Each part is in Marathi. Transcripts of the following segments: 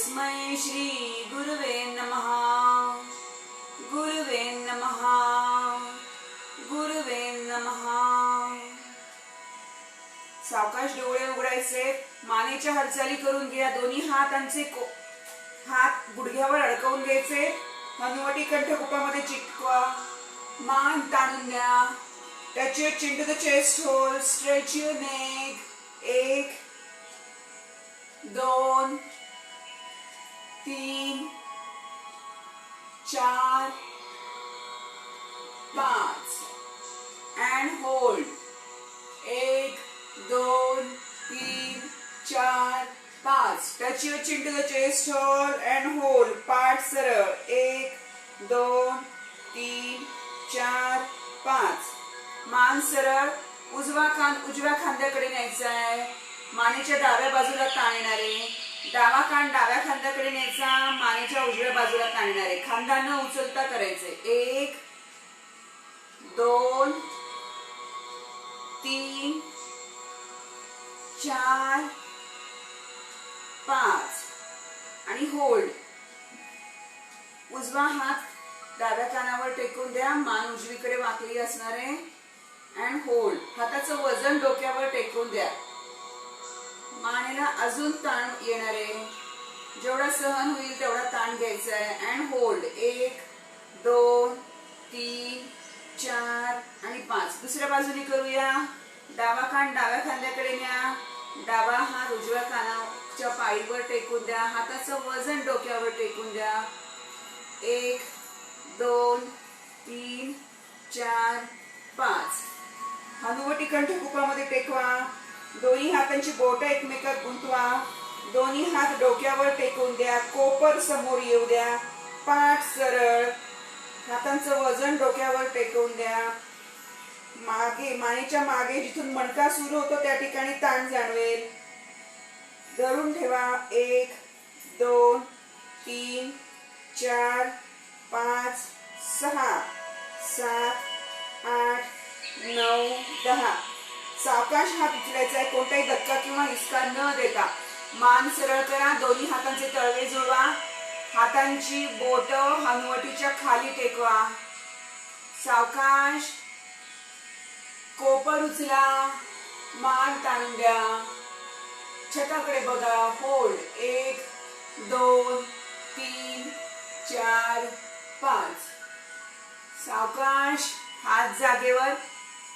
तस्मै श्री गुरुवे नमः. गुरुवे नमः. गुरुवे नमः. सावकाश डोळे उघडायचे. मानेच्या हालचाली करून घ्या. दोन्ही हातांचे हात गुडघ्यावर अडकवून घ्यायचे. हनुवटी कंठकुपामध्ये चिटकवा. मान ताणून द्या. Touch your chin to the chest hold. Stretch your neck. 1 2 3 4 5 and hold. 1 2 3 4 5. Touch your chin to the chest hole and hold. पाठ सरळ. 1 2 3 4 5. मान सरळ. उजवा कान उजव्या खांद्याकडे न्यायचा आहे. मानेच्या डाव्या बाजूला ताण येणार आहे. डावा कान डाव्या खांद्याकडे न्यायचा. मानेच्या उजव्या बाजूला ताण येणार आहे. खांदा न उचलता करायचे. 1 2 3 4 5 आणि होल्ड. उजवा हात डाव्या कानावर टेकून द्या. मान उजवीकडे वाकली असणार आहे. And hold. हाताचं वजन डोक्यावर टेकून द्या. मानेला अजून ताण येणार आहे. जेवढा सहन होईल तेवढा ताण घ्यायचा आहे. And hold. 1 2 3 4 आणि 5. दुसऱ्या बाजूने करूया. डावा कान डाव्या खांद्याकडे न्या. डावा हात उजव्या कानाच्या पाळीवर टेकून द्या. हाताचं वजन डोक्यावर टेकून द्या. 1 2 3 4 5. हनुवटी कंठकुपामध्ये टेकवा. दोन्ही हातांची बोटं एकमेकात गुंतवा. दोन्ही हात डोक्यावर टेकून द्या. कोपर समोर येऊ द्या. पाठ सरळ. हातांचं वजन डोक्यावर टेकवून द्या. मागे मानेच्या मागे जिथून मणका सुरू होतो त्या ठिकाणी ताण जाणवेल. धरून ठेवा. 1 2 3 4 5 6 7 8 9 10. सावकाश हात उचलायचा आहे. कोणताही धक्का किंवा हिसका न देता. मान सरळ करा. दोन्ही हातांचे तळवे जुळवा. हातांची बोट हनुवटीच्या खाली टेकवा. सावकाश. कोपर उचला. मान ताणून द्या. छताकडे बघा. होल्ड. 1 2 3 4 5. सावकाश. हात जागेवर.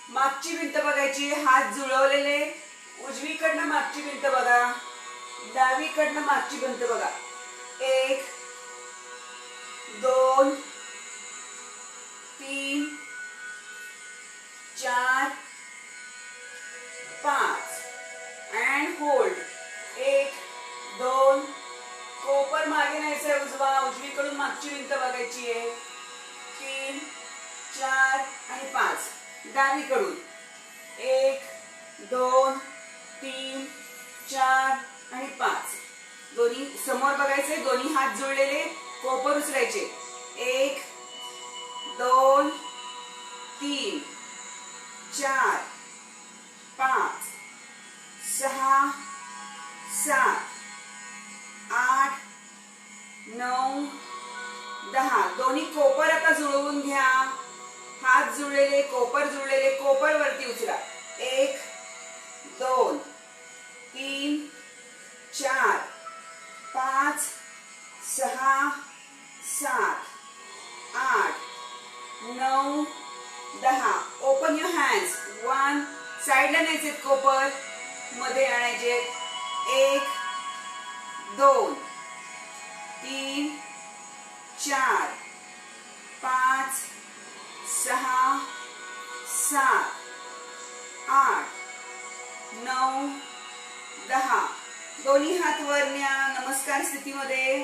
मागची भिंत बघायची. हात जुळवलेले. उजवीकडनं मागची भिंत बघा. डावीकडनं मागची भिंत बघा. 1 2 3 4 5 अँड होल्ड. 1 2. कोपर मागे न्यायचा उजवा. उजवीकडून मागची भिंत बघायची आहे. 3 4 आणि 5. डावीकडून 1 2 3 4 आणि 5. दोन्ही समोर बघायचे. दोन्ही हात जुळलेले. कोपर उचलायचे. 1 2 3 4 5 6 7 8 9 10. दोन्ही कोपर आता जुळवून घ्या. हात जुळलेले. कोपर जुळलेले. कोपर वरती उचला. 1 2 3 4 5 6 7 8 9 10. Open your hands. 1. साईडला न्यायचे. कोपर मध्ये आणायचे. 1 2 3 4 5 6 7 8 9 10. दोन्ही हात वर न्या. नमस्कार स्थितीमध्ये.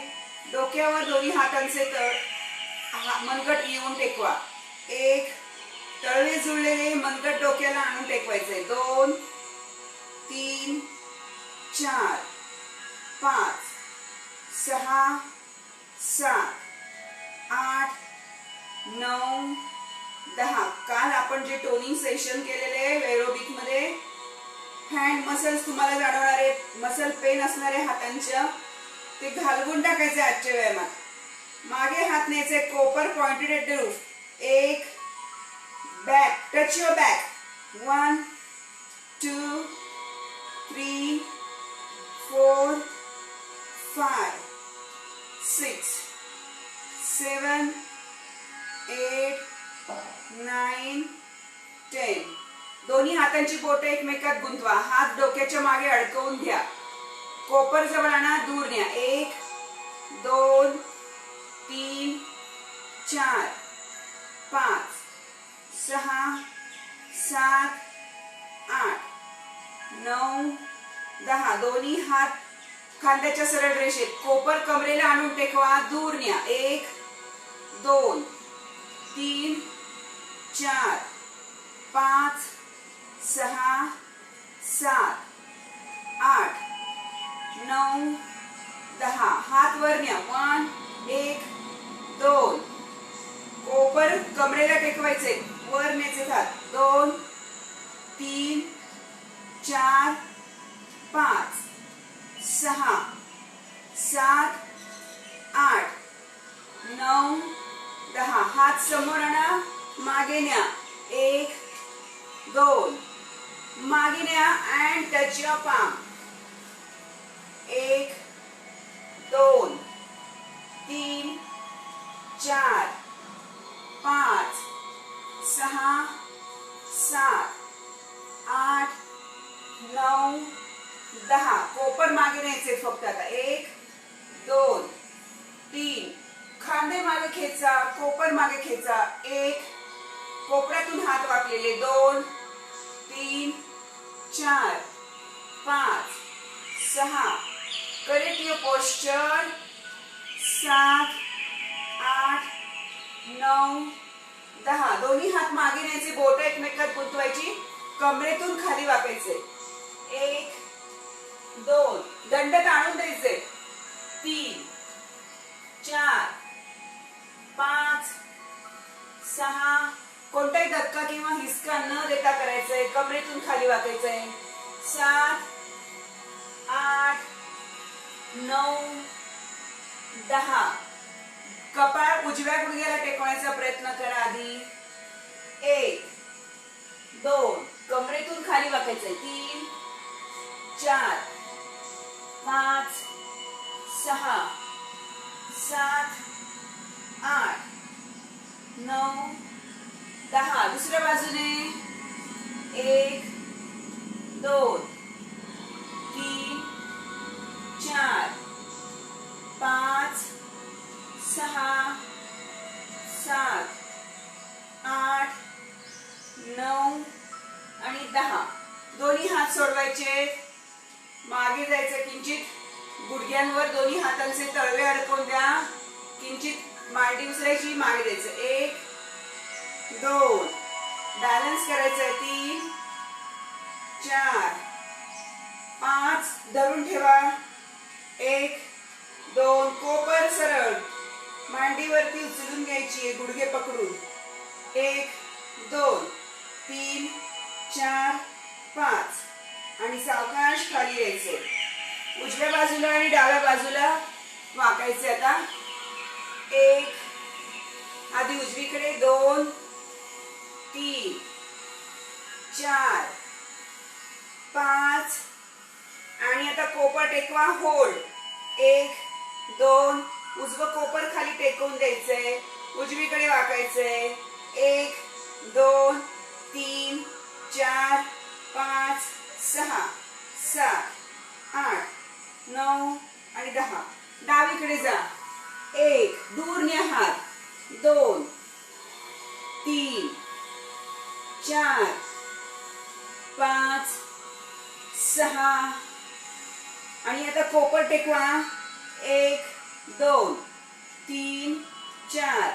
डोक्यावर दोन्ही हातांचे मनगट येऊन टेकवा. 1 तळवे जुळलेले. मनगट डोक्याला आणून टेकवायचे. 2 3 4 5 6 7 8 9 10. काल आपण जे टोनिंग सेशन केलेले एरोबिक मध्ये हँड मसल्स तुम्हाला जाणवणारे. मसल पेन असणारे हातांच्या ते घालवून टाकायचे आजच्या व्यायामात. मागे हात न्यायचे, कोपर पॉइंटेड एट द रूफ. एक, बॅक, टच युअर बॅक. 1 2 3 4 5 6 7 8 9 10. दोन्ही हातांची बोटं एकमेकात गुंतवा. हात डोक्याच्या मागे अडकवून घ्या. कोपर जवळ आणा, दूर न्या. 1 2 3 4 5 6 7 8 9 10. दोन्ही हात खांद्याच्या सरळ रेषेत. कोपर कमरेला आणून टेकवा, दूर न्या. 1 2 3 4 5 6 7 8 9 10. हात वर न्या. 1 2. कोपर कमरेला टेकवायचे, वर न्यायचे हात. 2 3 4 5 6 7 8 9 10. हात समोर आणा, मागे न्या. 1 2. मागे न्या अँड टच युअर पाम. 1 2 3 4 5 6 7 8 9 10. कोपर मागे न्यायचे फक्त आता. 1 2 3. खांदे मागे खेचा, कोपर मागे खेचा. 1. कोपऱ्यातून हात वाकलेले. 2 3 4 5 6. Correct your posture. 7 8 9 10. दोन्ही हात मागे न्यायचे, बोटं एकमेकात गुंतवायची, कमरेतून खाली वाकायचे. 1 2. दंड ताणून द्यायचे. 3 4 5 6. कोणताही धक्का किंवा हिसका न देता करायचंय, कमरेतून खाली वाकायचंय. 7 8 9 10. कपाळ उजव्या गुडघ्याला टेकवण्याचा प्रयत्न करा आधी. 1 2. कमरेतून खाली वाकायचंय. 3 4 5 6 7 8 9 10. दुसऱ्या बाजूने. 1 2 3 4 5 6 7 8 9 आणि 10. दोन्ही हात सोडवायचे, मागे जायचं किंचित. गुडघ्यांवर दोन्ही हातांचे तळवे अडकवून द्या. किंचित मांडी उचलायची, मागे द्यायचं. 1 2. बॅलन्स करायचंय. 3 4 5. धरून ठेवा. 1 2. कोपर सरळ, मांडीवरती उचलून घ्यायची, गुडघे पकडून. 1 2 3 4 5. आणि सावकाश खाली यायचे. उजव्या बाजूला आणि डाव्या बाजूला वाकायचे. आता 1. आधी उजवीकडे. 2 3 4 5. आणि आता कोपर टेकवा, होल्ड. 1 2. उजवं कोपर खाली टेकवून द्यायचंय, उजवीकडे वाकायचंय. 1 2 3 4 5 6 7 8 9 आणि 10. डावीकडे जा. 1. दूर न्या हात. 2 3 4 5 6. आणि आता कोपर टेकवा. 1 2 3 4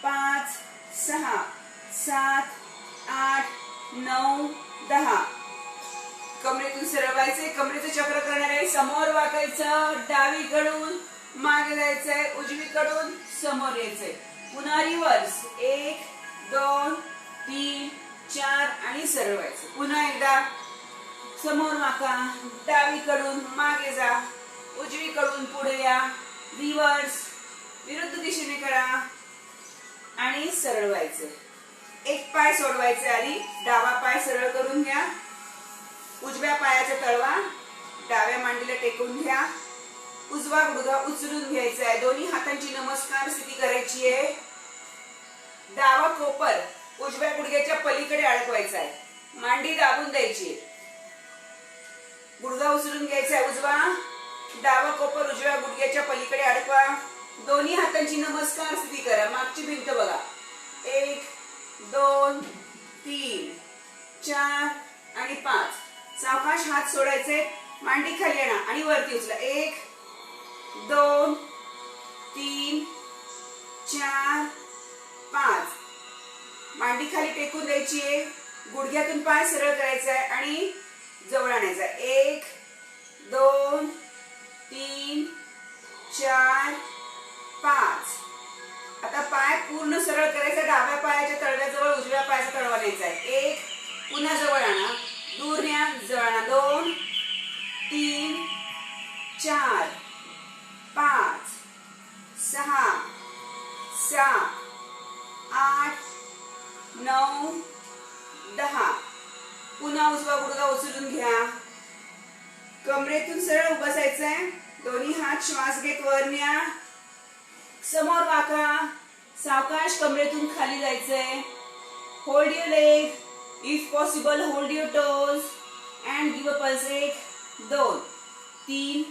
5 6 7 8 9 10. कमरेतून सरळवायचे, कमरेचं चक्र करणार आहे. समोर वाकायचं, डावीकडून मागे जायचंय, उजवीकडून समोर यायचंय. पुन्हा रिव्हर्स. 1 2 3 4 आणि सरळवायचं. पुन्हा एकदा समोर वाका, डावीकडून मागे जा, उजवीकडून पुढे या, रिव्हर्स, विरुद्ध दिशेने करा आणि सरळ व्हायचं. एक पाय सोडवायचा आधी, डावा पाय सरळ करून घ्या, उजव्या पायाचा तळवा डाव्या मांडीला टेकून घ्या, उजवा गुडघा उचलून घ्यायचा आहे, दोन्ही हातांची नमस्कार स्थिती करायची आहे. डावा कोपर उजव्या गुडघ्याच्या पलीकडे अडकवायचा आहे, मांडी दाबून द्यायची, गुडघा उचलून घ्यायचा आहे उजवा, डावा कोपर उजव्या गुडघ्याच्या पलीकडे अडकवा, दोन्ही हातांची नमस्कार स्थिती करा. मागची भिंत बघा. 1 2 3 4 आणि 5. सावकाश हात सोडायचे, मांडी खाली आणा आणि वरती उचला. 1 2 3 4 5. मांडी खाली टेकून द्यायची आहे, गुडघ्यातून पाय सरळ करायचा आहे आणि जवळ आणायचा. 1 2 3 4 5. आता पाय पूर्ण सरळ करायचा, डाव्या पायाच्या तळव्याजवळ उजव्या पायाचा तळवा न्यायचा आहे. 1 पुन्हा जवळ आणा, दूर न्या, जवळ आणा. 2 3 4 5 6 7 8 9 10. पुन्हा उजवा गुडघा उचलून घ्या, कमरेतून सरळ उभं बसायचंय, दोन्ही हात श्वास घेत वर न्या, समोर वाका, सावकाश कमरेतून खाली जायचंय. Hold your leg, if possible hold your toes and give a pulse. 1 2 3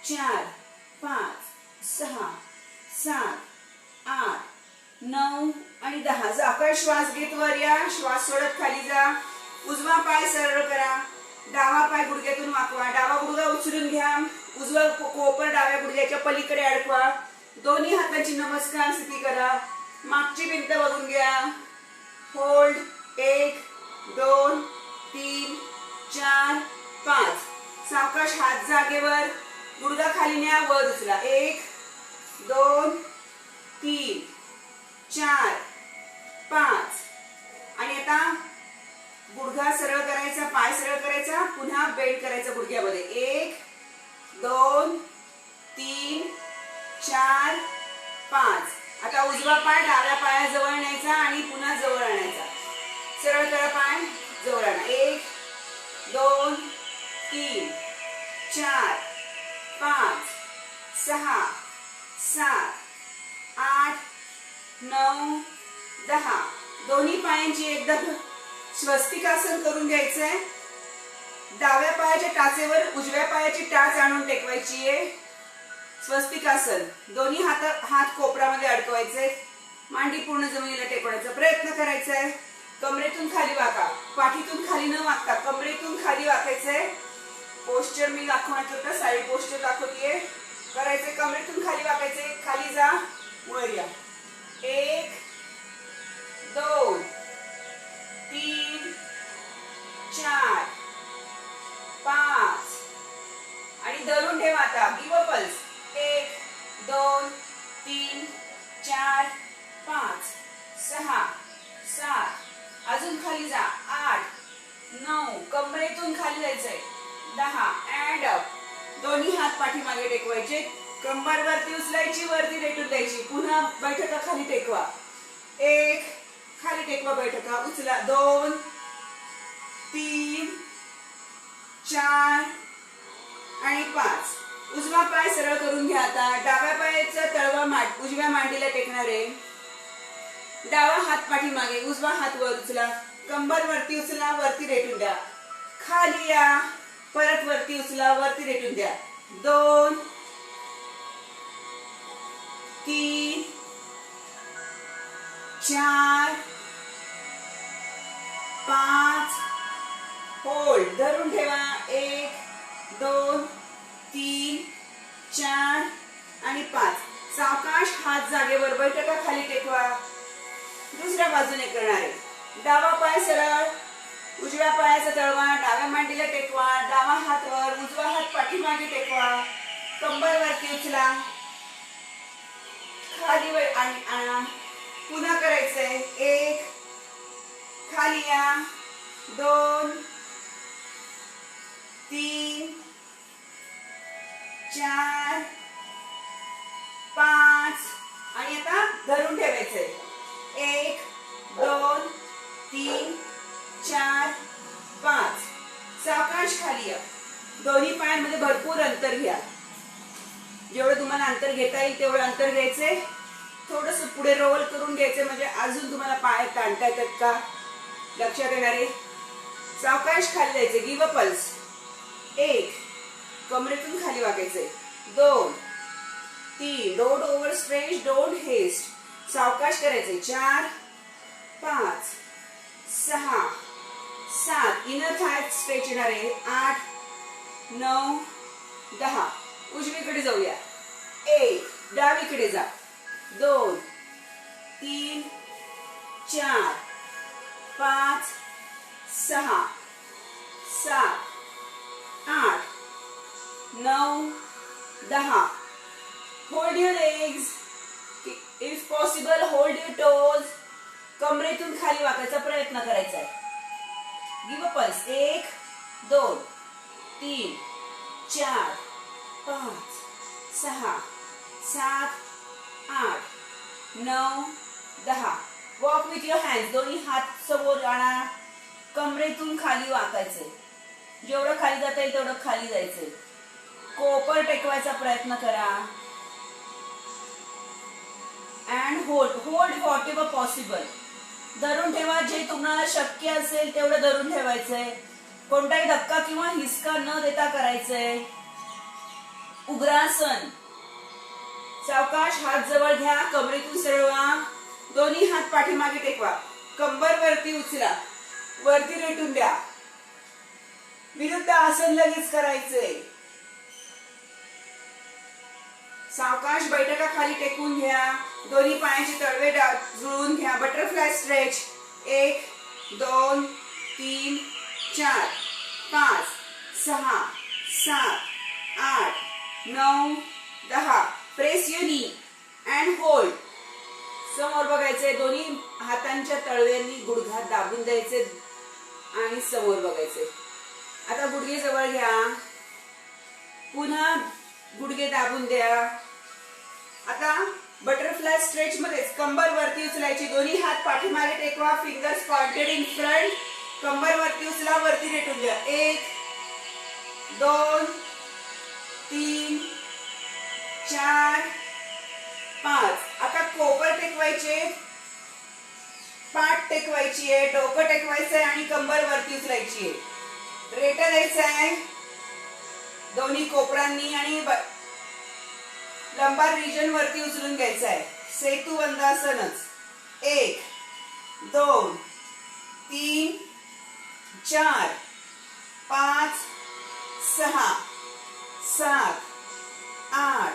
4 5 6 7 8 9 आणि 10. सावकाश श्वास घेत वर या, श्वास सोडत खाली जा. उजवा पाय सरळ करा, डावा पाय गुडघ्यातून वाकवा, डावा गुडघा उचलून घ्या, उजवा कोपर डाव्या गुडघ्याच्या पलीकडे अडकवा, दोन्ही हातांची नमस्कार स्थिती करा. मागची भिंत बघून घ्या. होल्ड. 1 2 3 4 5. सावकाश हात जागेवर, गुडघा खाली न्या, वर उचला. 1 2 3 4 5. आणि आता गुडघा सरळ करायचा, पाय सरळ करायचा, पुन्हा बेंड करायचा गुडघ्यामध्ये. 1 2 3 4 5. आता उजवा पाय डाव्या पायाजवळ न्यायचा आणि पुन्हा जवळ आणायचा. सरळ करा, पाय जवळ आणा. 1 2 3 4 5 6 7 8 9 10. दोन्ही पायांची एकदा स्वस्तिकासन करून घ्यायचंय. डाव्या पायाच्या टाचेवर उजव्या पायाची टाच आणून टेकवायची आहे. स्वस्तिकासन. दोन्ही हात कोपरामध्ये अडकवायचे, मांडी पूर्ण जमिनीला टेकवण्याचा प्रयत्न करायचा आहे. कमरेतून खाली वाका, पाठीतून खाली न वाकता कमरेतून खाली वाकायचंय. पोस्चर मी दाखवण्यात होतं, साईड पोस्चर दाखवतीये. करायचे, कमरेतून खाली वाकायचे, खाली जा, वर या. 1 2 3 4 5. आणि धरून ठेवा. आता गिव अ पल्स. 1 2 3 4 5 6 7. अजून खाली जा. 8 9. कमरेतून खाली जायचंय. 10. And up. दोन्ही हात पाठीमागे टेकवायचे, कंबर वरती उचलायची, वरती रेटून द्यायची. पुन्हा बैठका खाली टेकवा. 1 खाली टेकवा, बैठका उचला. 2 3 4 आणि 5. उजवा पाय सरळ करून घ्या. आता डाव्या पायाचा तळवा उजव्या मांडीला टेकणार आहे. डावा हात पाठीमागे, उजवा हात वर उचला, कंबर वरती उचला, वरती रेटून द्या. खाली या, परत वरती उचला, वरती रेटून द्या. 2 3 4 5. होल्ड. धरून ठेवा. 1 2 3 4 आणि 5. सावकाश हात जागेवर, बैठका खाली टेकवा. दुसऱ्या बाजूने करणार आहे. डावा पाय सरळ, उजव्या पायाचा तळवा डाव्या मांडीला टेकवा, डावा हात वर, उजवा हात पाठीमागे टेकवा, कंबर वरती उचला, खाली वर आणा. पुन्हा करायचंय. 1 खाली या, 2 3 4 5 आणि आता धरून ठेवायचंय. 1 2 3 4 5. सावकाश खाली या. दोन्ही पायांमध्ये भरपूर अंतर घ्या. जेवढं तुम्हाला अंतर घेता येईल तेवढं अंतर घ्यायचे. थोडस पुढे रोल करून घ्यायचे म्हणजे अजून तुम्हाला पाय ताणता येतात का लक्षात येणारे. सावकाश खाली जायचे. Give a pulse. 1 कमरेतून खाली वाकायचंय. 2 3 don't over stretch, don't haste. सावकाश करायचंय. 4 5 6 7 इनर थाय स्ट्रेच येणार आहे. 8 9 10. उजवीकडे जाऊया. 1 डावीकडे जा. 2 3 4 5 6 7 8 9 10. Hold your legs. If possible hold your toes. कमरेतून खाली वाकायचा प्रयत्न करायचा आहे. Give a pulse. 1 2 3 4 5 6 7 8 9 10. Walk with your hand. दोन्ही हात समोर आणा. कमरेतून खाली वाकायचे. जेवढं खाली जाता येईल तेवढं खाली जायचंय. कोपर टेकवायचा प्रयत्न करा. And hold what ever possible. धरून ठेवा. जे तुम्हाला शक्य असेल तेवढं धरून ठेवायचंय. कोणताही धक्का किंवा हिसका न देता करायचंय. उग्रासन. सावकाश हात जवळ घ्या. कमरेतून सरळवा. दोन्ही हात पाठीमागे टेकवा. कंबर वरती उचला. वरती रेटून द्या. विरुद्ध आसन लगेच करायचंय. सावकाश बैठका टेकून घ्या. दोन्ही पायाचे तळवे जुळवून घ्या. Butterfly stretch. 1 2 3 4 5 6 7 8 9 10. प्रेस युअर नी अँड होल्ड. समोर बघायचे. दोन्ही हातांच्या तळव्यांनी गुडघा दाबून द्यायचे आणि समोर बघायचे. आता गुडघे जवळ घ्या. पुन्हा गुडघे दाबून द्या. आता बटरफ्लाय स्ट्रेच मध्येच कंबर वरती उचलायची. दोन्ही हात पाठीमागे टेकवा. Fingers pointed in front. कंबर वरती उचला. वरती रेटून द्या. 1 2 3 4 5. आता कोपर टेकवायचे. पाठ टेकवायची आहे. डोकं टेकवायचंय आणि कंबर वरती उचलायची आहे. रेटा द्यायचा आहे दोन्ही कोपरांनी आणि लंबार रिजन वरती उचलून घ्यायचा आहे. सेतू वंदासनच. 1 2 3 4 5 6 7 8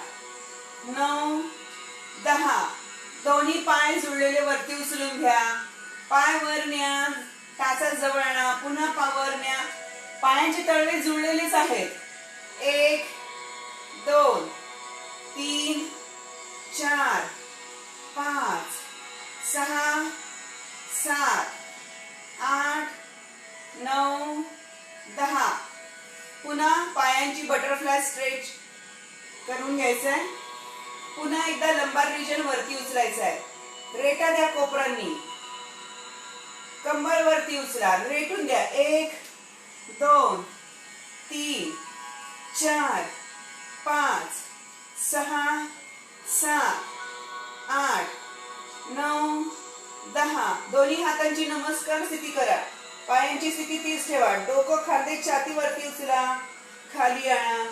9 10. दोन्ही पाय जुळलेले वरती उचलून घ्या. पाय वर न्या. टाचा जवळ आणा. पुन्हा पावर न्या. पायांचे तळवे जुळलेलेच आहेत. 1 2 3 4 5 6 7 8 9 10. पुन्हा पायांची बटरफ्लाय स्ट्रेच करून घ्यायचंय. पुन्हा एकदा लंबार रिजन वरती उचलायचं आहे. रेटा द्या कोपरांनी. कंबर वरती उचला. रेटून द्या. 1 2 3 4 5 6 7 8 9 10. दोन्ही हातांची नमस्कार स्थिती करा. पायांची स्थिती तीच ठेवा. डोकं खांदे छातीवरती उचला. खाली आणा.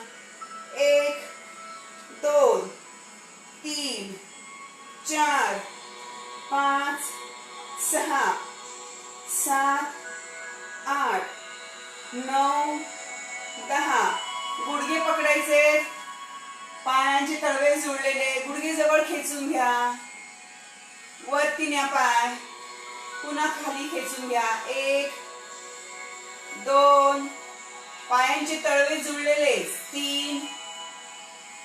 1 2 3 4 5 6 7 8 9 10. गुडघे पकडायचे. पायांचे तळवे जुळलेले. गुडघे जवळ खेचून घ्या. वरती न्या पाय. पुन्हा खाली खेचून घ्या. 1 2. पायांचे तळवे जुळलेले. 3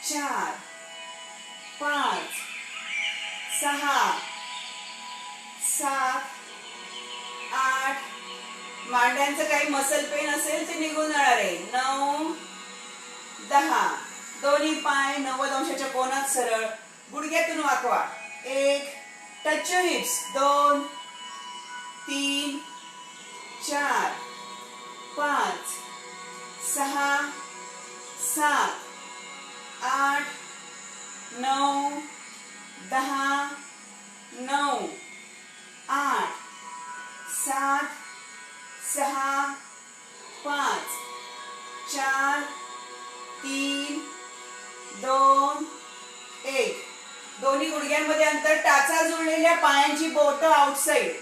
4 5 6 7 8. मांड्यांचं काही मसल पेन असेल ते निघून जाणार आहे. 9 10. दोन्ही पाय 90 अंशाच्या कोनात सरळ, गुडघ्यातून वाकवा. 1, टच युअर हिप्स. 2, 3, 4, 5, 6, 7, 8, 9, 10, 9, 8, 7, 6, 5, 4, 3, 2, 1. दोन्ही गुडघ्यांमध्ये अंतर. टाचा जुळलेल्या पायांची बोटं outside,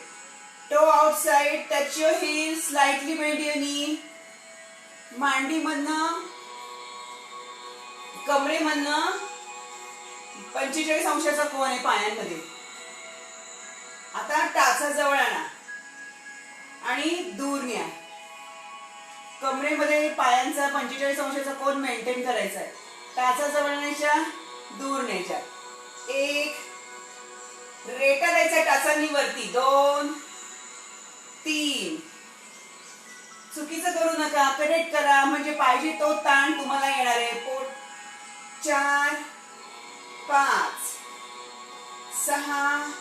toe outside. Touch your heel. Slightly bend your knee. मांडीमधनं कमरेमधनं 45 अंशाचा कोन आहे पायांमध्ये. आता टाचा जवळ आणा आणि दूर न्या. कमरेमध्ये पायांचा 45 अंशाचा कोन मेंटेन करायचा आहे. टाचा जवळ न्यायच्या, दूर न्यायच्या. 1, रेटा द्यायचा टाचांनी वरती. 2, 3. चुकीचं करू नका, कनेक्ट करा म्हणजे पाहिजे तो ताण तुम्हाला येणार आहे. पोट. 4, 5, 6.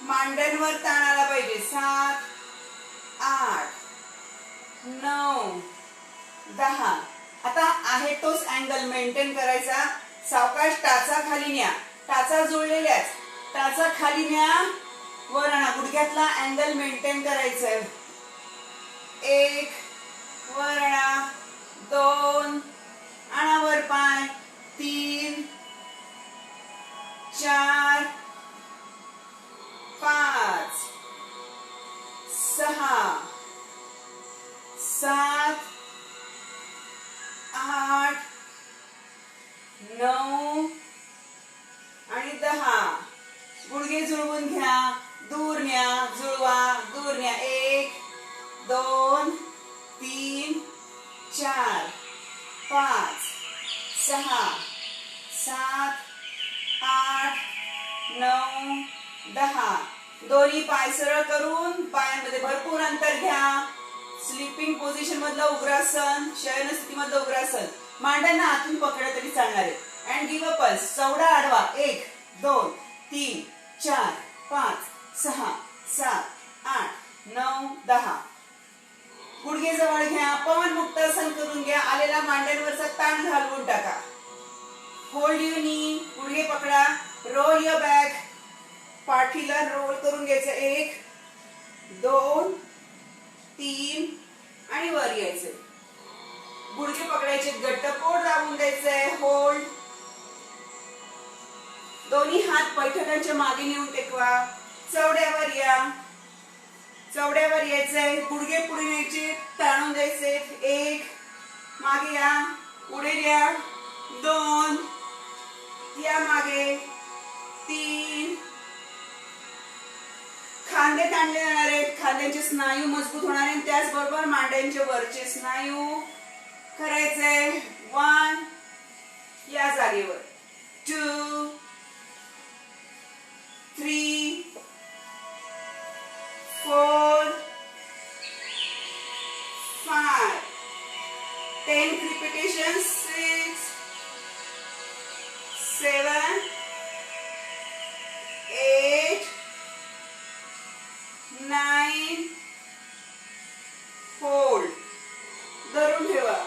मांड्यांवर ताण आला पाहिजे. 7, 8, 9, 10. आता आहे तोच अँगल मेंटेन करायचा. सावकाश टाचा खाली न्या. टाचा जुळलेल्याच. टाचा खाली न्या, वर आणा. गुडघ्यातला अँगल मेंटेन करायचा आहे. 1, वर आणा. 2, आणा वर पाय. 3, 4, 5, 6, 7, 8, 9 आणि 10. गुडघे जुळवून घ्या, दूर न्या, जुळवा, दूर न्या. 1, 2, 3, 4, 5, 6, 7, 8, 9, 10. दोन्ही पाय सरळ करून पायांमध्ये भरपूर अंतर घ्या. स्लीपिंग पोझिशन मधलं उग्रासन, शयन स्थिती मधलं उग्रासन. मांड्यांना आतून पकडलं तरी चालणार आहे. And give a pulse. चौडा आडवा. 1, 2, 3, 4, 5, 6, 7, 8, 9, 10. गुडघे जवळ घ्या. पवन मुक्तासन करून घ्या. आलेला मांड्यांवरचा ताण घालवून टाका. Hold your knee. गुडघे पकडा. Roll your back. पाठीला रोल करून घ्यायचं. 1, 2, 3 आणि वर यायचंय. गुडघे पकडायचे. घट्ट पोट दाबून द्यायचंय. होल्ड. दोन्ही हात बैठकांच्या मागे नेऊन टेकवा. चवड्यावर या. चवड्यावर यायचंय. गुडघे पुढे न्यायचे, ताणून द्यायचे. 1, मागे या, पुढे या. 2, या मागे. 3. खांदे ताणले जाणार आहेत. खांद्यांचे स्नायू मजबूत होणार आहेत. त्याचबरोबर मांड्यांचे वरचे स्नायू करायचे. 1, या जागेवर. 2, 3, 4, 5. 10 repetitions. 6, 7, 8, 9. होल्ड. धरून ठेवा.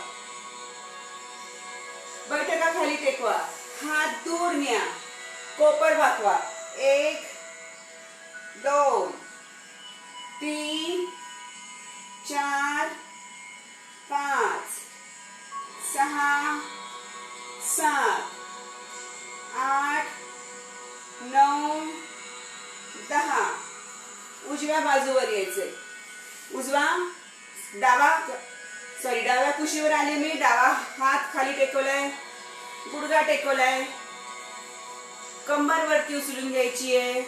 बैठका खाली टेकवा. हात दूर न्या. कोपर वाकवा. 1, 2, 3, 4, 5, 6, 7, 8, 9, 10. उजव्या बाजूवर यायचंय. डाव्या कुशीवर आले मी. डावा हात खाली टेकवलाय. गुडघा टेकवलाय. कंबर वरती उचलून घ्यायची आहे.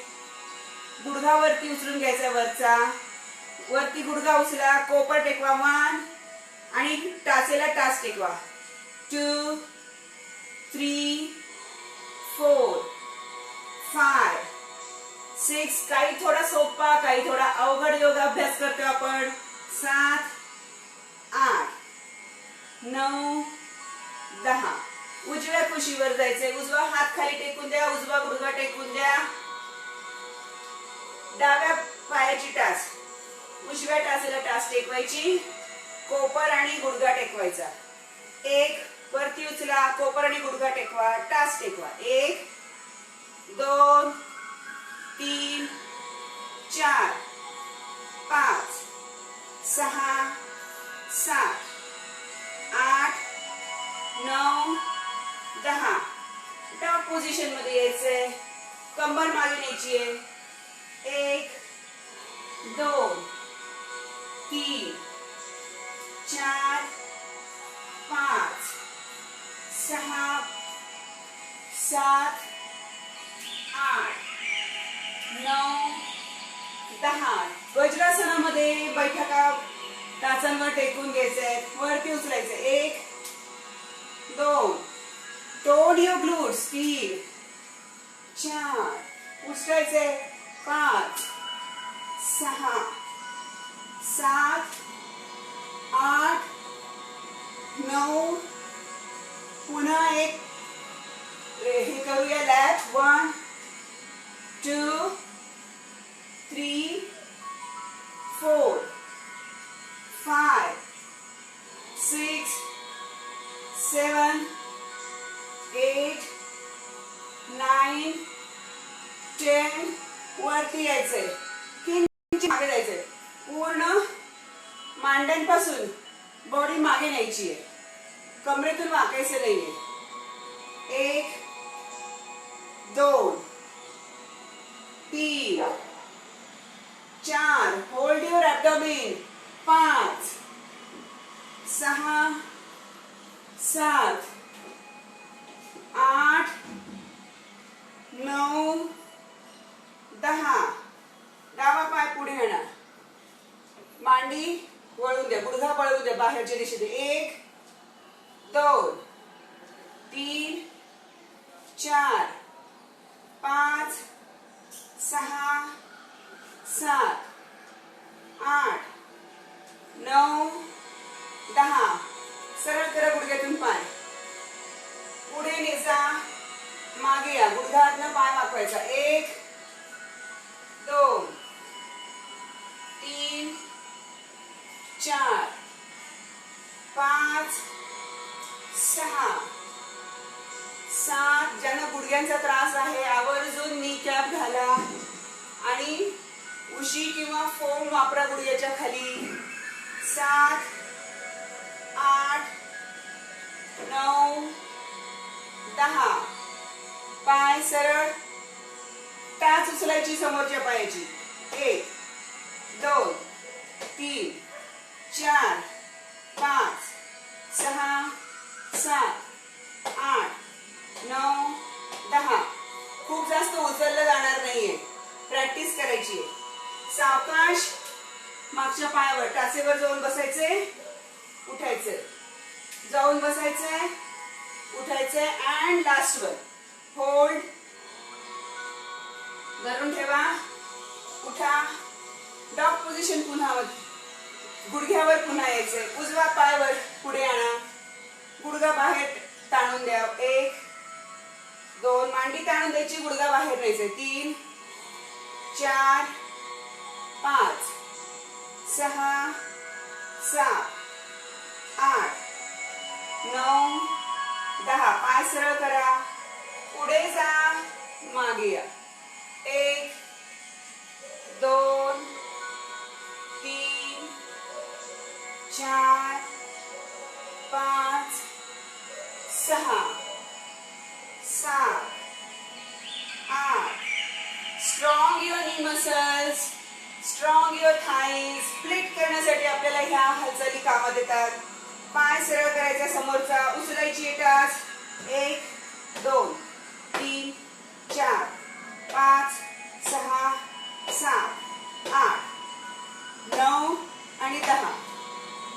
गुडघा वरती उचलून घ्यायचा वरचा. वरती गुडघा उचला. कोपर टेकवा. 1 आणि टाचेला टाच टेकवा. 2, 3, 4, 5, 6. काही थोडा सोपा, काही थोडा अवघड योग अभ्यास करतोय आपण. 7, 8, 9, 10. उजव्या कुशीवर जायचंय. उजवा हात खाली टेकून द्या, उजवा गुडघा टेकून द्या. डाव्या पायाची टाच, उजव्या टाचेला टाच टेकवायची, कोपर आणि गुडघा टेकवायचा. एक, वरती उचला, कोपर आणि गुडघा टेकवा, टाच टेकवा. 1 2 3 4 5 6 7 8 9 10. डॉग पोझिशन मध्ये यायचंय. कंबर मागे न्यायची आहे. 1 2 3 4 5 6 7 8 9 10. वज्रासनामध्ये बैठका टाचांवर टेकून घ्यायचंय. वरती उचलायचंय. 1 2 टोन युअर ग्लूट्स. 3 4 उचलायचंय. 5 6 7 8 9. पुन्हा एक हे करूया लॅप. 1 2 3 4 5 6 7 8 9 10. वरती यायचंय. किंचित मागे जायचंय. पूर्ण मांड्यांपासून बॉडी मागे न्यायची आहे. कमरेतून वाकायचं नाहीये. 1 2 3 4 होल्ड युअर ॲब्डोमेन. 5 6 7 8 9 10. डावा पाय पुढे आणा. मांडी वळून द्या, गुडघा वळून द्या बाहेरच्या दिशेने. 1 2 3 4 5 6 7 8 9 10. सरळ करा गुडघ्यातून पाय. पुढे नेजा, मागे या. गुडघ्यातनं पाय वाकवायचा. 1 2 3 4 5 6 7. ज्यांना गुडघ्यांचा त्रास आहे आवर्जून नी कॅप घाला आणि उशी किंवा फोम वापरा गुडघ्याच्या खाली. 7 8 9 10. पाय सरळ. टाच उचलायची समोरच्या पायाची. 1 2 3 4 5 6 7 8 9 10. खूप जास्त उचललं जाणार नाहीये. प्रॅक्टिस करायची आहे. सावकाश मागच्या पायावर टाचेवर जाऊन बसायचे, उठायचे, जाऊन बसायचे, उठायचे. अँड लास्ट वर होल्ड. धरून ठेवा. उठा. Dog position. पुन्हा गुडघ्यावर पुन्हा यायचंय. उजवा पायावर पुढे आणा. गुडघा बाहेर ताणून द्या. 1 2. मांडी ताणून द्यायची, गुडघा बाहेर न्यायचे. 3 4 5 6 7 8 9 10. पाय सरळ करा. पुढे जा, मागे या. 1 2 3 4 5 6 7 8. स्ट्रॉंग युअर नी muscles, strong your thighs. Split करण्यासाठी आपल्याला ह्या हालचाली कामात येतात. पाय सरळ करायचा समोरचा. उचलायची टाच. 1 2 3 4 5 6 7 8 9 आणि 10.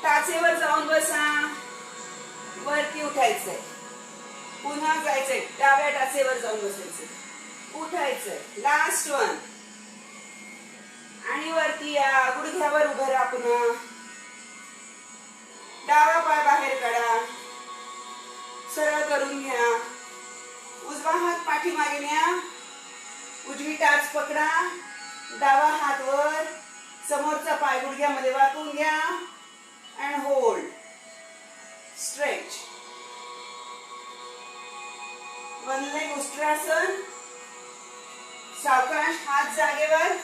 टाचेवर जाऊन बसा. वरती उठायचंय. पुन्हा जायचंय. डाव्या टाचेवर जाऊन बसायचंय. उठायचंय. Last one. आणि वरती या. गुडघ्यावर उभं राहा. पुन्हा डावा पाय बाहेर काढा. सरळ करून घ्या. उजवा हात पाठीमागे न्या. उजवी टाच पकडा. डावा हात वर. समोरचा पाय गुडघ्यामध्ये वाकून घ्या and hold. Stretch. One leg ushtrasana. सावकाश हात जागेवर.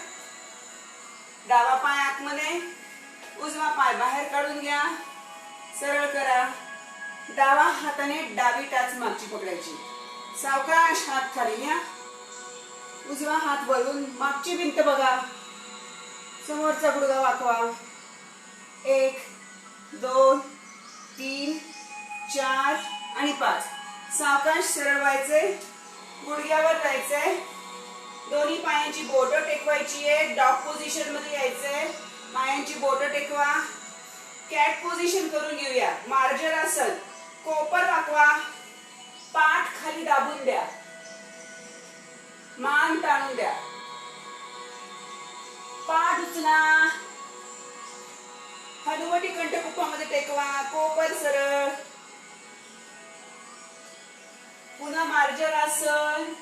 डावा पाय आतमध्ये. उजवा पाय बाहेर काढून घ्या. सरळ करा. डावा हाताने डावी टाच मागची पकडायची. सावकाश हात खाली घ्या. उजवा हात वळून मागची भिंत बघा. समोरचा गुडघा वाकवा. 1 2 3 4 आणि 5. सावकाश सरळ व्हायचे. गुडघ्यावर जायचंय. दोन्ही पायांची बोटं टेकवायची आहे. डॉग पोझिशन मध्ये यायचंय. पायांची बोटं टेकवा. कॅट पोझिशन करून घेऊया. मार्जर आसन. कोपर वाकवा. पाठ खाली दाबून द्या. मान ताणून द्या. पाठ उचला. हनुवटी कंठकुपामध्ये टेकवा. कोपर सरळ. पुन्हा मार्जर आसन.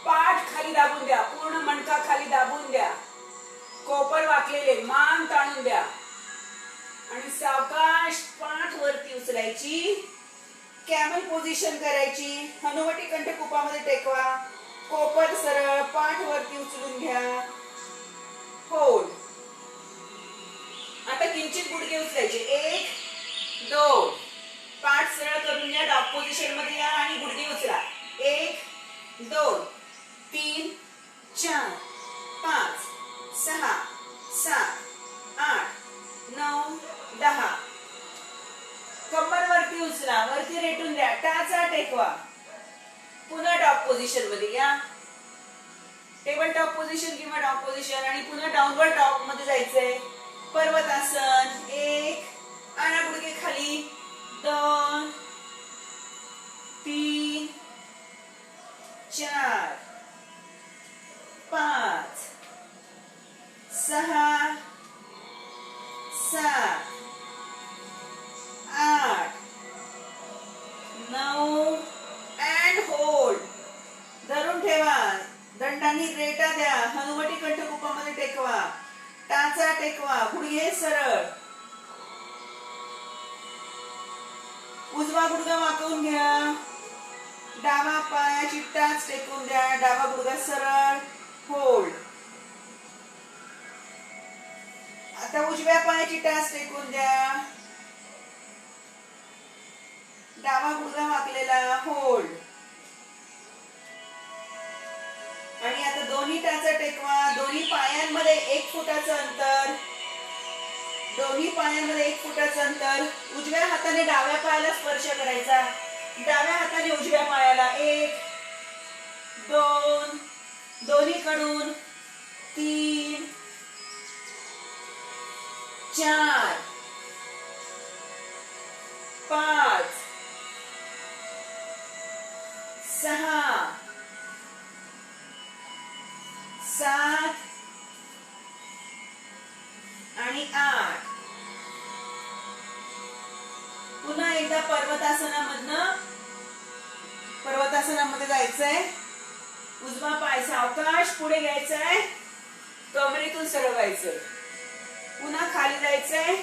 पाठ खाली दाबून द्या. पूर्ण मणका खाली दाबून द्या. कोपर वाकलेले. मान ताणून द्या आणि सावकाश पाठ वरती उचलायची. कॅमल पोझिशन करायची. हनुवटी कंठकुपामध्ये टेकवा. कोपर सरळ. पाठ वरती उचलून घ्या. होल्ड. आता किंचित गुडघे उचलायचे. 1 2. पाठ सरळ करून घ्या. डॉग पोझिशन मध्ये या आणि गुडघे उचला. 1 2 3 4 5 6 7 8 9 10. कंबर वरती उचला. वरती रेटून द्या. टाचा टेकवा. पुन्हा डॉग पोझिशन मध्ये या. टेबल टॉप पोझिशन किंवा डॉग पोझिशन आणि पुन्हा डाऊनवर्ड डॉग मध्ये जायचंय. पर्वतासन. 1. आणा गुडघे खाली. 2 3 4 5 6 7 8 9 अँड होल्ड. धरून ठेवा. दंडांनी रेटा द्या. हनुवटी कंठकुपामध्ये टेकवा. टाचा टेकवा. गुडघे सरळ. उजवा गुडघा वाकवून घ्या. डावा पायाची टाच टेकवून द्या. डावा गुडघा सरळ. होल्ड. आता उजव्या पायाची टाच टेकवून द्या. डावा गुडघा वाकलेला. होल्ड. आणि आता दोन्ही टाचा टेकवा. दोन्ही पायांमध्ये 1 फुटाचं अंतर. दोन्ही पायांमध्ये 1 फुटाचं अंतर. उजव्या हाताने डाव्या पायाला स्पर्श करायचा. डाव्या हाताने उजव्या पायाला. 1 2. दोन्हीकडून 3 4 5 6 7 आणि 8. पुन्हा एकदा पर्वतासनामध्ये जायचंय. उजवा पाय सावकाश पुढे घ्यायचाय. कमरेतून सरळ व्हायचंय. पुन्हा खाली जायचंय.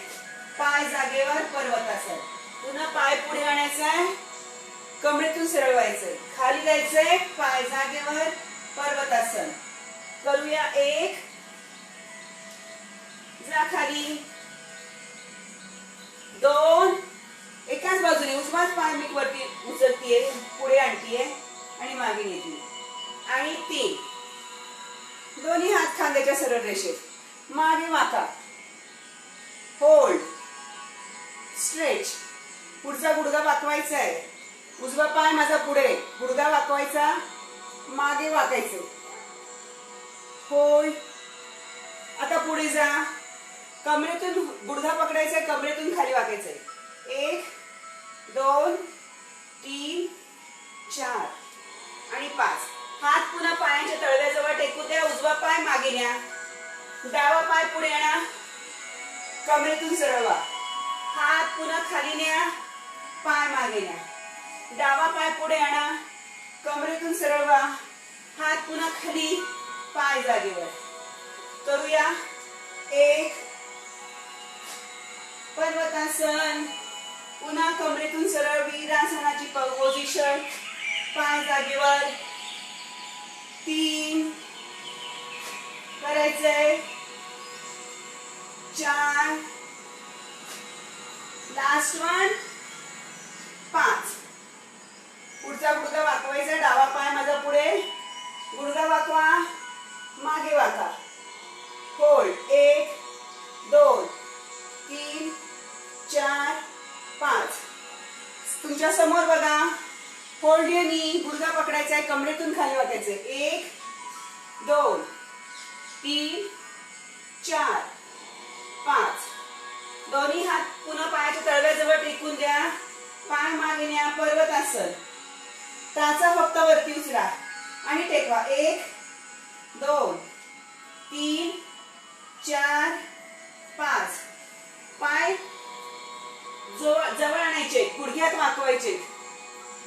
पाय जागेवर. पर्वतासन. पुन्हा पाय पुढे आणायचाय. कमरेतून सरळ व्हायचंय. खाली जायचंय. पाय जागेवर. पर्वतासन. करूया. 1. जा खाली. 2. एकाच बाजूने उजवाच पाय मी वरती उचलतीये. पुढे आणतीये आणि मागे नेते. आणि 3. दोन्ही हात खांद्याच्या सरळ रेषेत. मागे वाका. होल्ड. स्ट्रेच. पुढचा गुडघा वाकवायचा आहे. उजवा पाय माझा पुढे. गुडघा वाकवायचा. मागे वाकायचं. होल्ड. आता पुढे जा. कमरेतून गुडघा पकडायचा. कमरेतून खाली वाकायचंय. 1 2 3 4 आणि 5. हात पुन्हा पायाच्या तळव्याजवळ टेकू द्या. उजवा पाय मागे न्या. डावा पाय पुढे आणा. कमरेतून सरळ व्हा. हात पुन्हा खाली न्या, पाय मागे न्या. डावा पाय पुढे आणा, कमरेतून सरळ व्हा, हात पुन्हा खाली, पाय जागेवर. करूया. 1 पर्वतासन. पुन्हा कमरेतून सरळ वीरासनाची पोझिशन, पाय जागेवर. 3 करायचंय. 4 लास्ट वन. 5. पुढचा गुडघा वाकवायचा, डावा पाय माझा पुढे, गुडघा वाकवा, मागे वाका. होल्ड. 1 2 3 4 5. तुमच्या समोर बघा. होल्ड युअर नी. गुडघा पकडायचा आहे, कमरेतून खाली वाकायचंय. 1 2 3 4 5. दोन्ही हात पुन्हा पायाच्या तळव्याजवळ टेकून द्या, पाय मागे न्या, पर्वतासन. टाचा फक्त वरती उचला आणि टेकवा. 1 2 3 4 5. पाय जवळ आणायचे, गुडघ्यात वाकवायचे,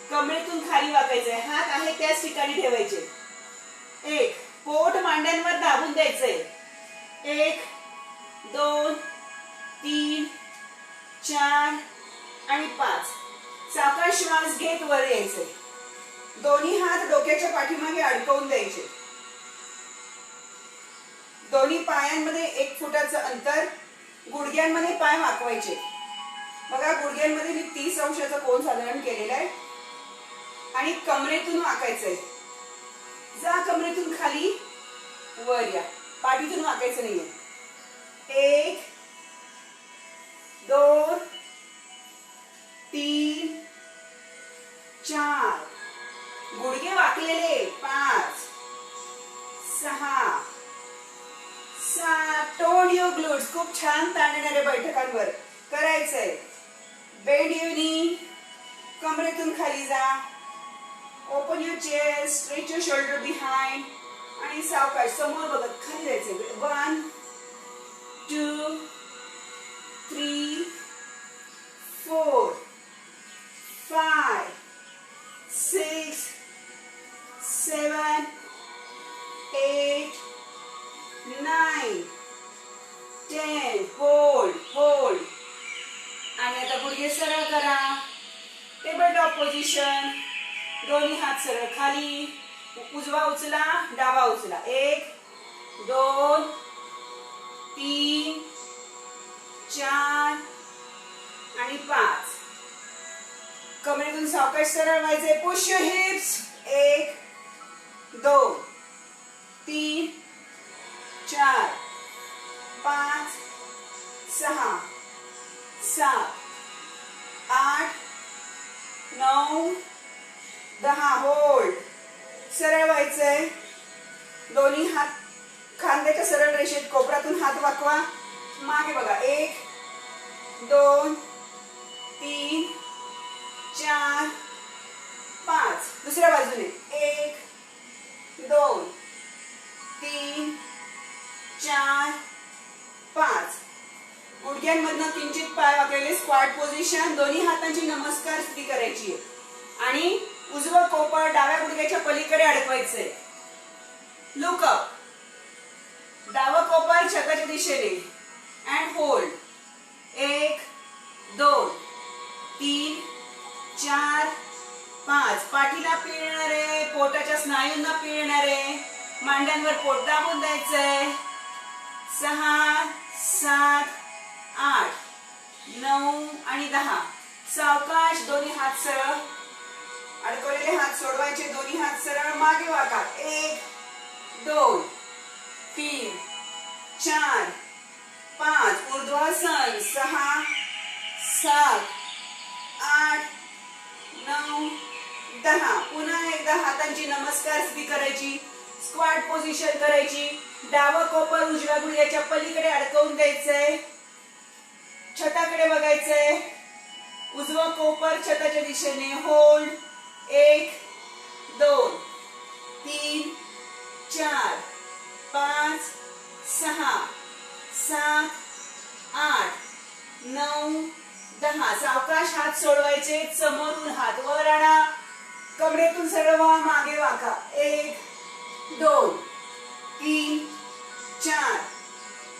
कमरेतून खाली वाकायचे, हात आहे त्याच ठिकाणी ठेवायचे. 1 पोट मांड्यांवर दाबून द्यायचंय. 1 2 3 4 आणि 5. सावकाश श्वास घेत वर यायचे. दोन्ही हात डोक्याच्या पाठीमागे अडकवून द्यायचे. दोन्ही पायांमध्ये 1 फुटाचं अंतर. गुडघ्यांमध्ये पाय वाकवायचे. बघा, गुडघ्यांमध्ये मी 30 अंशाचा कोन साधारण केलेला आहे आणि कमरेतून वाकायचंय. जा कमरेतून खाली, वर या, पाठीतून वाकायचं नाहीये. 1 2 3 4. गुडघे वाकलेले. 5 6 7. Tone your glutes. खूप छान ताणणारे बैठकांवर करायचंय. बेंड युअर नी. कमरेतून खाली जा. Open your chest, stretch your shoulder behind आणि सावकाश समोर बघत खाली जायचंय. 1 2 3 4 5 6 7 8 9 10. Hold hold. आणि आता गुडघे सरळ करा. Table top position. दोन्ही हात सरळ खाली, उजवा उचला, डावा उचला. 1 2 3 4 आणि 5. कमरेतून सावकाश सरळ व्हायचे. Push your hips. 1 2 3 4 5 6 7 8 9 10. होल्ड. सरळ व्हायचंय. दोन्ही हात खांद्याच्या सरळ रेषेत, कोपरातून हात वाकवा, मागे बघा. 1 2 3 4 5. दुसऱ्या बाजूने. 1 2 3 4 5. गुडघ्यांमधनं किंचित पाय वाकलेले, स्क्वॉट पोझिशन. दोन्ही हातांची नमस्कार स्थिती करायची आणि उजवं कोपर डाव्या गुडघ्याच्या पलीकडे अडकवायचंय. Look up. डावं कोपर छताच्या दिशेने अँड होल्ड. 1 2 3 4 5. पाठीला पिळणारे, पोटाच्या स्नायूंना पिळणारे, मांड्यांवर पोट दाबून द्यायचंय. 6 7 8 9 आणि 10. सावकाश दोन्ही हात सरळ, अडकवलेले हात सोडवायचे. दोन्ही हात सरळ, मागे वाका. 1 2 3 4 5. ऊर्ध्वासन. 6 7 8 9 10. पुन्हा एकदा हातांची नमस्कार स्थिती करायची, स्क्वॉट पोझिशन करायची. डावं कोपर उजव्या गुडघ्याच्या पलीकडे अडकवून द्यायचंय. छताकडे बघायचंय. उजवं कोपर छताच्या दिशेने. होल्ड. 1 2 3 4 5 6 7 8 9 10. सावकाश हात सोडवायचे, समोरून हात वर आणा, कमरेतून सरळ व्हा, मागे वाका. 1 2 3 4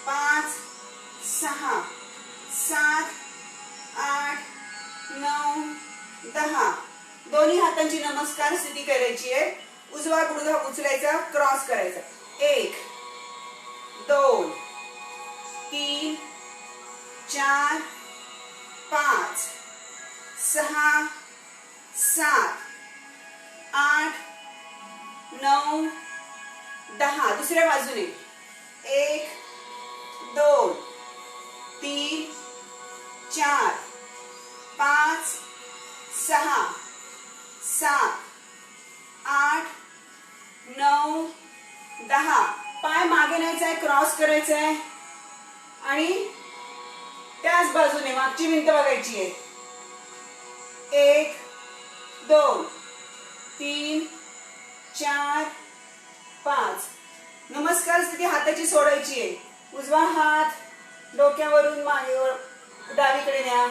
5 6 7 8 9 10. दोन्ही हातांची नमस्कार स्थिती करायची आहे. उजवा गुडघा उचलायचा, क्रॉस करायचा. 1 2 3 4 5 6 7 8 9 10. दुसऱ्या बाजूने 1 2 3 4 5 6 7 8 9 10. पाय मागे न्यायचा आहे, क्रॉस करायचा आहे आणि त्याच बाजूने मागची भिंत बघायची आहे. 1 2 3 4 5. नमस्कार स्थिती हाताची सोडायची आहे. उजवा हात डोक्यावरून मागेवर डावीकडे न्या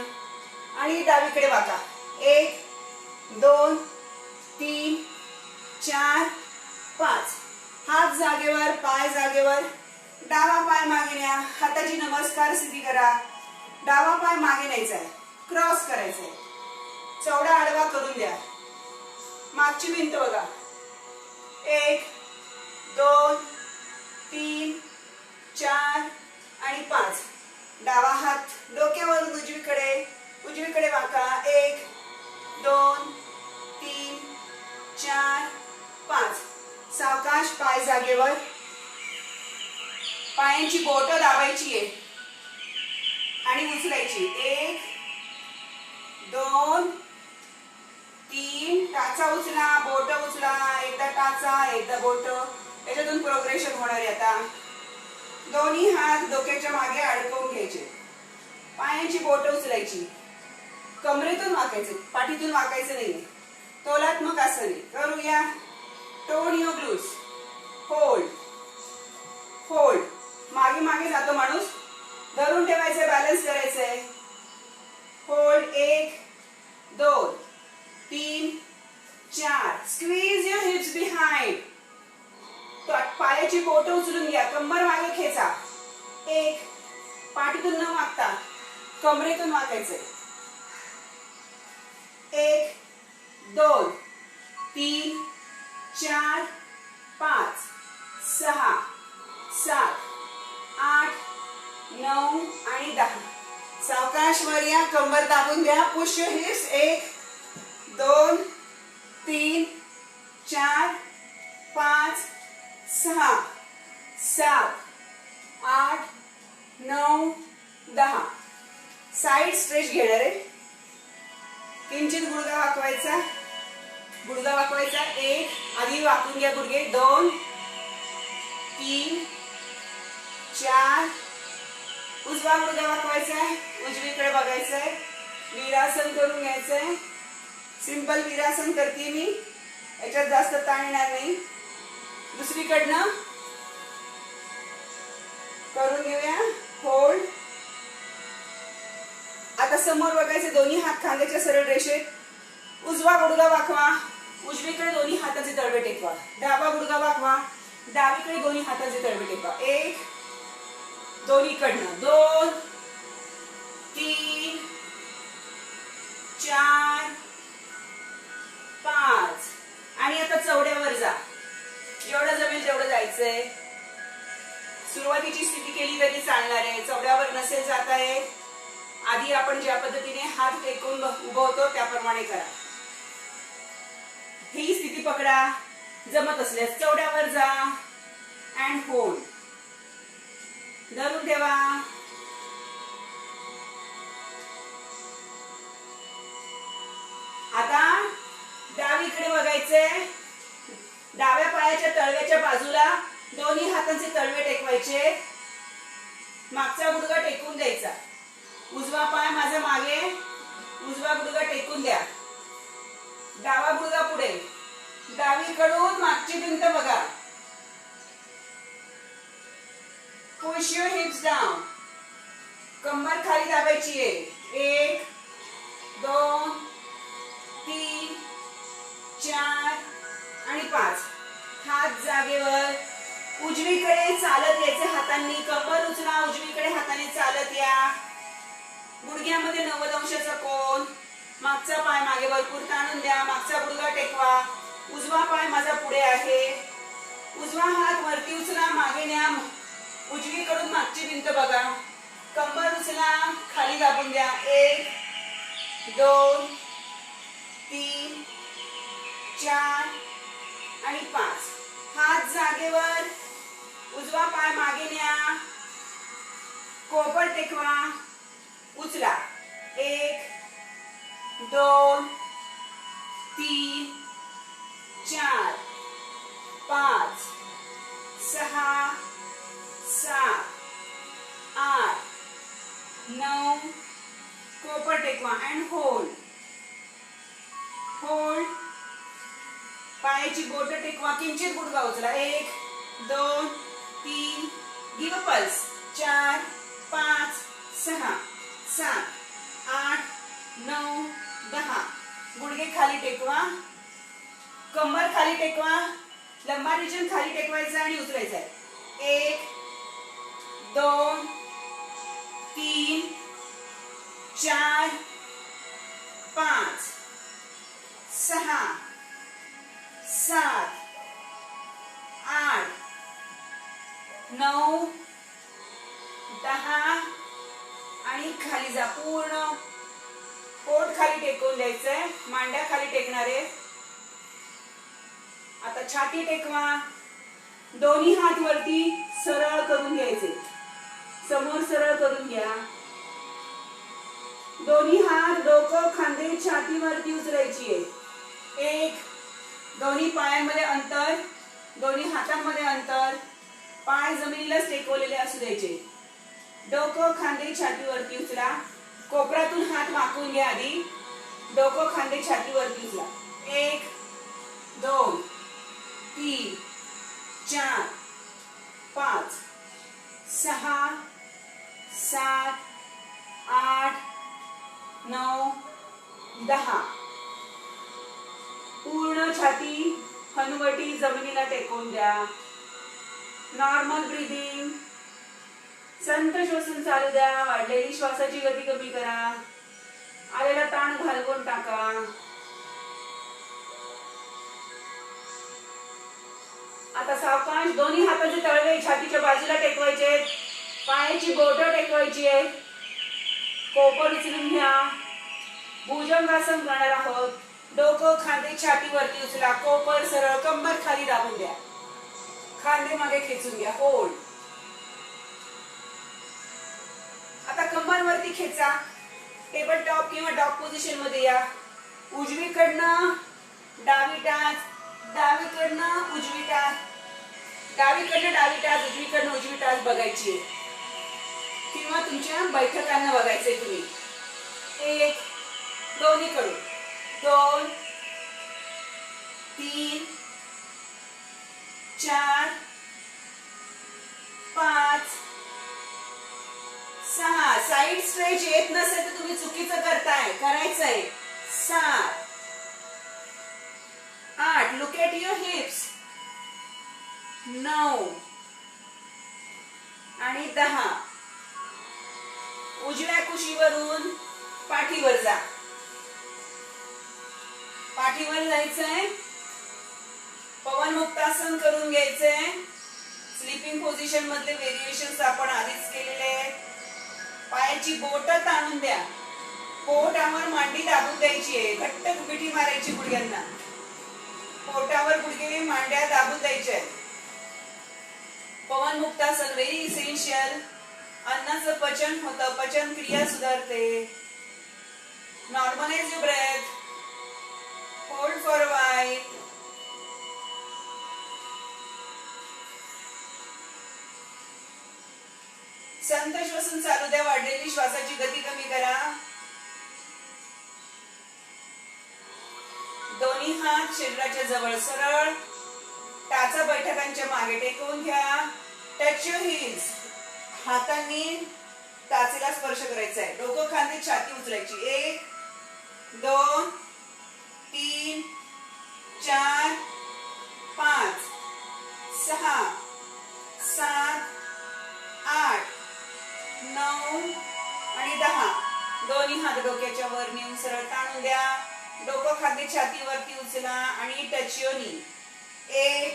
आणि डावीकडे वाका. 1 2 3 4 5. हात जागेवर, पाय जागेवर. डावा पाय मागे न्या, हाताची नमस्कार स्थिती करा. डावा पाय मागे न्यायचा आहे, क्रॉस करायचा आहे. चौडा आडवा करून द्या. मागची भिंत बघा. 1 2 3 4 आणि 5. डावा हात डोक्यावरून उजवीकडे वाका. 1 2 3 4 5. सावकाश पाय जागेवर. पायांची बोटं दाबायची आहे आणि उचलायची. 1 2 3. टाचा उचला, बोट उचला. एकदा टाचा, एकदा बोट. याच्यातून प्रोग्रेशन होणार आहे. आता दोन्ही हात डोक्याच्या मागे अडकवून घ्यायचे. पायांची बोट उचलायची. कमरेतून वाकायचं, पाठीतून वाकायचं नाही. तोलात्मक आसन करूया. Tone your glutes. Hold hold. मागे मागे जातो माणूस. धरून ठेवायचं, बॅलन्स करायचंय. Hold. 1 2 3 4. Squeeze your hips behind. पायाची बोट उचलून घ्या, कंबर मागे खेचा. 1. पाठीतून न वाकता कमरेतून वाकायचंय. 1 2 3 4 5 6 7 8 9 आणि 10. सावकाश वर या, कंबर दाबून द्या. Push your hips. 1 2 3 4 5 6 7 8 9 10. Side stretch घेणार आहे. किंचित गुडघा वाकवायचा. 1. आधी वाकून घ्या गुडघे. 2 3 4. उजवा गुडघा वाकवायचा, उजवीकडे बघायचंय. वीरासन करून घ्यायचंय. सिंपल वीरासन करते मी, याच्यात जास्त ताण येणार नाही. दुसरीकडनं करून घेऊया. होल्ड. आता समोर बघायचे, दोन्ही हात खांद्याच्या सरळ रेषेत. उजवा गुडघा वाकवा, उजवीकडे दोन्ही हाताचे तळवे टेकवा. डावा गुडघा वाकवा, डावीकडे दोन्ही हाताचे तळवे टेकवा. 1 दोन्हीकडनं. 2 3 4 5. आणि आता चौड्यावर जा. जेवढं जमेल तेवढं जायचंय. सुरुवातीची स्थिती केली तरी चालणार आहे. चौड्यावर नसेल जाता येत, आधी आपण ज्या पद्धतीने हात टेकून उभं होतो त्याप्रमाणे करा. ही स्थिती पकडा. जमत असल्यास चौड्यावर जा अँड होल्ड. धरून ठेवा. आता डावीकडे बघायचंय. डाव्या पायाच्या तळव्याच्या बाजूला दोन्ही हातांचे तळवे टेकवायचे. मागचा गुडघा टेकून द्यायचा. उजवा पाय माझ्या मागे, उजवा गुडघा टेकून द्या. डावा गुडघा पुढे. डावीकडून मागची भिंत बघा. Push your hips down. कंबर खाली दाबायची आहे. 1 2 3 4 आणि 5. हात जागेवर. उजवीकडे चालत यायचे हातांनी. कंबर उचला. उजवीकडे हाताने चालत या. गुडघ्यामध्ये 90 अंशाचा कोन. मागचा पाय मागे भरपूर ताणून द्या. मागचा गुडघा टेकवा. उजवा पाय माझा पुढे आहे. उजवा हात वरती उचला. मागे न्या. उजवीकडून मागची भिंत बघा. कंबर उचला. खाली दाबून द्या. 1 2 3 4 आणि 5. हात जागेवर. उजवा पाय मागे न्या. कोपर टेकवा. उचला. 1 2 3 4 5 6 7 8 9. कोपर टेकवा अँड होल्ड. होल्ड. पायाची बोट टेकवा. किंचित गुडघा उचला. 1 2 3. Give pulse. 4 5 6 7 8 9 10. गुडघे खाली टेकवा. कंबर खाली टेकवा. लंबार रिजन खाली टेकवायचं आणि उचलायचं आहे. 1 2 3 4 5 6 7 8 9 10 आणि खाली जा. पूर्ण पोट खाली टेकवून द्यायचंय. मांड्या खाली टेकणार आहे. आता छाती टेकवा. दोन्ही हात वरती सरळ करून घ्यायचे. समोर सरळ करून घ्या. दोन्ही हात डोकं खांदे छातीवरती उचलायची आहे. 1 दोन्ही पायांमध्ये अंतर. दोन्ही हातांमध्ये अंतर. पाय जमिनीलाच टेकवलेले असू द्यायचे. डोकं खांदे छातीवरती उचला. कोपऱ्यातून हात वाकून घ्या आधी. डोकं खांदे छातीवरती उचला. 1 2 3 4 5 6 7 8 9 10. पूर्ण छाती हनुवटी जमिनीला टेकवून द्या. Normal breathing. संत श्वसन चालू द्या. वाढलेली श्वासाची गती कमी करा. आलेला ताण घालवून टाका. आता सावकाश दोन्ही हाताचे तळवे छातीच्या बाजूला टेकवायचे. पायाची बोटं टेकवायची आहे. कोपर उचलून घ्या. भुजंगासन करणार आहोत. डोकं खांदे छातीवरती उचला. कोपर सरळ. कंबर खाली दाबून द्या. खांदे मागे खेचून घ्या. होल्ड. आता कंबर वरती खेचा. टेबल टॉप किंवा डॉग पोझिशन मध्ये या. उजवीकडनं डावी टाच. डावीकडनं उजवी टाच. डावीकडनं डावी टाच. उजवीकडनं उजवी टाच बघायची किंवा तुमच्या बैठकांना बघायचंय तुम्ही. 1 दोन्हीकडून. 2 3 4 5 6. साइड स्ट्रेच येत नसेल तर तुम्ही चुकीचं करताय. करायचंय. 7 8. Look at your hips. 9 आणि 10. उजव्या कुशीवरून पाठीवर जा. पाठीवर जायचंय. पवन मुक्तासन करून घ्यायचंय. स्लीपिंग पोझिशन मधले व्हेरिएशन्स आपण आधीच केलेले आहेत. पायाची बोट ताणून द्या. पोटावर मांडी दाबून द्यायची आहे. घट्ट मिठी मारायची गुडघ्यांना. पोटावर गुडघे मांड्या दाबून द्यायच्या आहेत. Pawanmuktasana very essential. अन्नाचं पचन होतं. पचन क्रिया सुधारते. Normalise your breath. Hold for a while. संत श्वसन चालू द्या. वाढलेली श्वासाची गती कमी करा. दोन्ही हात शरीराच्या जवळ सरळ. टाचा बैठकांच्या मागे टेकवून घ्या. Touch your hills. हातांनी टाचेला स्पर्श करायचा आहे. डोकं खांदे छाती उचलायची. 1 2 3 4 5 6 7 8 9 आणि 10. दोन्ही हात डोक्याच्या वर नेऊन सरळ ताणून द्या. डोकं खाली छातीवरती उचला आणि टच युअर नी. 1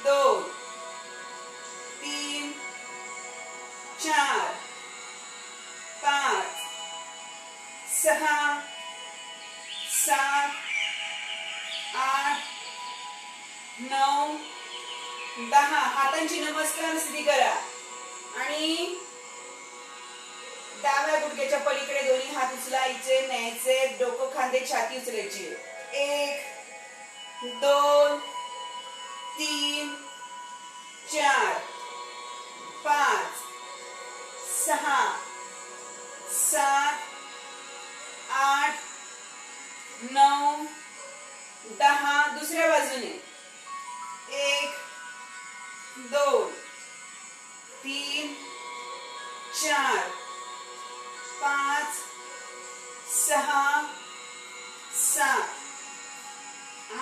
2 3 4 5 6 7 8 9 10. हातांची नमस्कार स्थिती करा आणि डाव्या गुडघ्याच्या पलीकडे दोन्ही हात उचलायचे, न्यायचे, डोकं खांदे छाती उचलायची. 1 2 3 4 5 6 7 8 9 10. दुसऱ्या बाजूने 1 2 3 4 5 6 7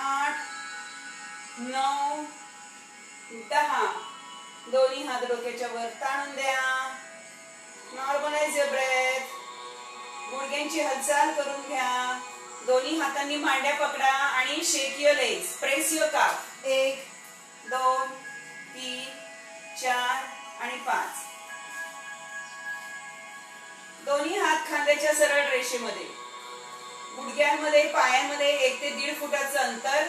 8 9 10. दोन्ही हात डोक्याच्या वर ताणून द्या. Normalise your breath. गुडघ्यांची हालचाल करून घ्या. दोन्ही हातांनी मांड्या पकडा आणि shake your legs. Press your calf. 1 2 3 4 आणि 5. दोन्ही हात खांद्याच्या सरळ रेषेमध्ये. गुडघ्यांमध्ये पायांमध्ये 1 ते 1.5 फुटाचं अंतर.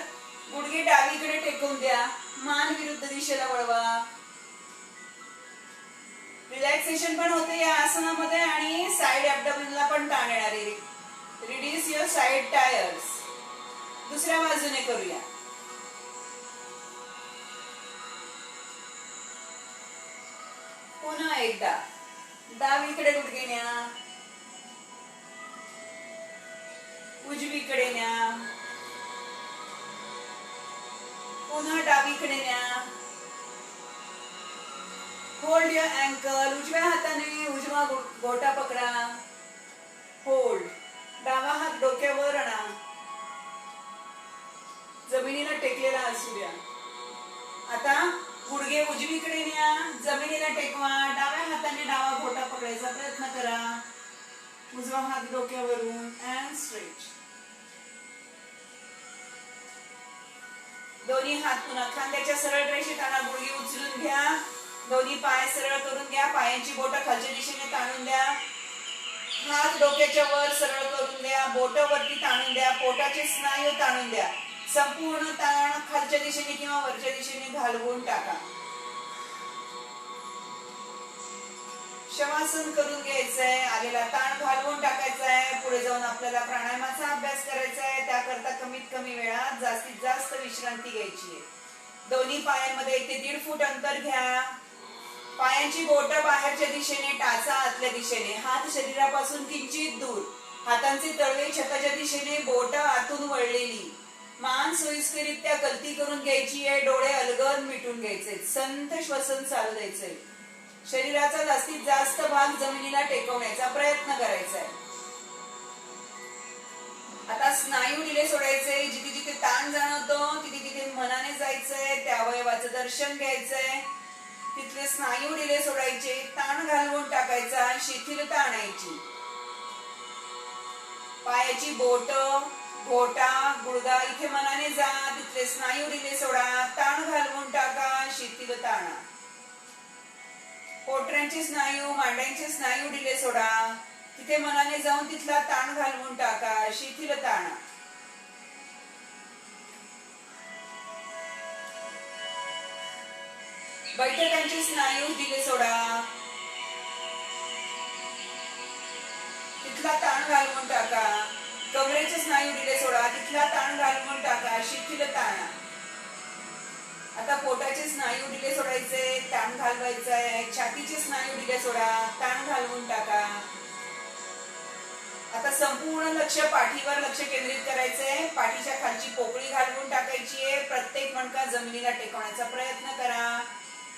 गुडघे डावीकडे टेकवून द्या. मान विरुद्ध दिशेला वळवा. रिलॅक्सेशन पण होते या आसनामध्ये आणि साइड ॲब्डोमेनला पण ताण येणार आहे. Reduce your side tyres. दुसऱ्या बाजूने करूया. पुन्हा एकदा डावीकडे गुडघे न्या, उजवीकडे न्या, पुन्हा डावीकडे न्या. Hold your ankle. उजव्या हाताने उजवा गोटा पकडा. होल्ड. डावा हात डोक्यावर आणा. जमिनीला टेकलेला असू द्या. आता गुडघे उजवीकडे न्या, जमिनीला टेकवा. डाव्या हाताने डावा गोटा पकडायचा प्रयत्न करा. उजवा हात डोक्यावरून अँड स्ट्रेच. दोन्ही हात पुन्हा खांद्याच्या सरळ रेषेत आणा. गुडघे उचलून घ्या. दोन्ही पाय सरळ करून घ्या. पायांची बोटं खालच्या दिशेने ताणून द्या. हात डोक्याच्या वर सरळ करून द्या. बोटं वरती ताणून द्या. पोटाचे स्नायू ताणून द्या. संपूर्ण ताण खालच्या दिशेने किंवा वरच्या दिशेने घालवून टाका. शवासन करून घ्यायचंय. आलेला ताण घालवून टाकायचा आहे. पुढे जाऊन आपल्याला प्राणायामाचा अभ्यास करायचा आहे. त्याकरता कमीत कमी वेळात जास्तीत जास्त विश्रांती घ्यायची आहे. दोन्ही पायांमध्ये 1 ते 1.5 फूट अंतर घ्या. पायांची बोटं बाहेरच्या दिशेने, टाचा आतल्या दिशेने. हात शरीरापासून किंचित दूर. हातांचे तळवे छताच्या दिशेने, बोटं आतून वळलेली. मान सोयीस्कररित्या गलती करून घ्यायची आहे. डोळे अलगद मिटून घ्यायचे. संथ श्वसन चालू द्यायचंय. शरीराचा जास्तीत जास्त भाग जमिनीला टेकवण्याचा प्रयत्न करायचा आहे. आता स्नायू ढिले सोडायचे. जिथे जिथे ताण जाणवतो तिथे तिथे मनाने जायचंय. त्या अवयवाचं दर्शन घ्यायचंय. तिथले स्नायू ढिले सोडायचे. ताण घालवून टाकायचा. शिथिलता आणायची. पायाची बोट, घोटा, गुडघा इथे मनाने जा. तिथले स्नायू ढिले सोडा. ताण घालवून टाका. शिथिलता आणा. पोटऱ्यांचे स्नायू, मांड्यांचे स्नायू ढिले सोडा. तिथे मनाने जाऊन तिथला ताण घालवून टाका. शिथिलता आणा. बैठकांचे स्नायू ढिले सोडा. तिथला ताण घालवून टाका. कमरेचे स्नायू ढिले सोडा. तिथला ताण घालवून टाका. शिथिलता आणा. आता पोटाचे स्नायू ढिले सोडायचे. ताण घालवायचा आहे. छातीचे स्नायू ढिले सोडा. ताण घालवून टाका. आता संपूर्ण लक्ष पाठीवर लक्ष केंद्रित करायचंय. पाठीच्या खालची पोकळी घालवून टाकायची आहे. प्रत्येक मणका जमिनीला टेकवण्याचा प्रयत्न करा.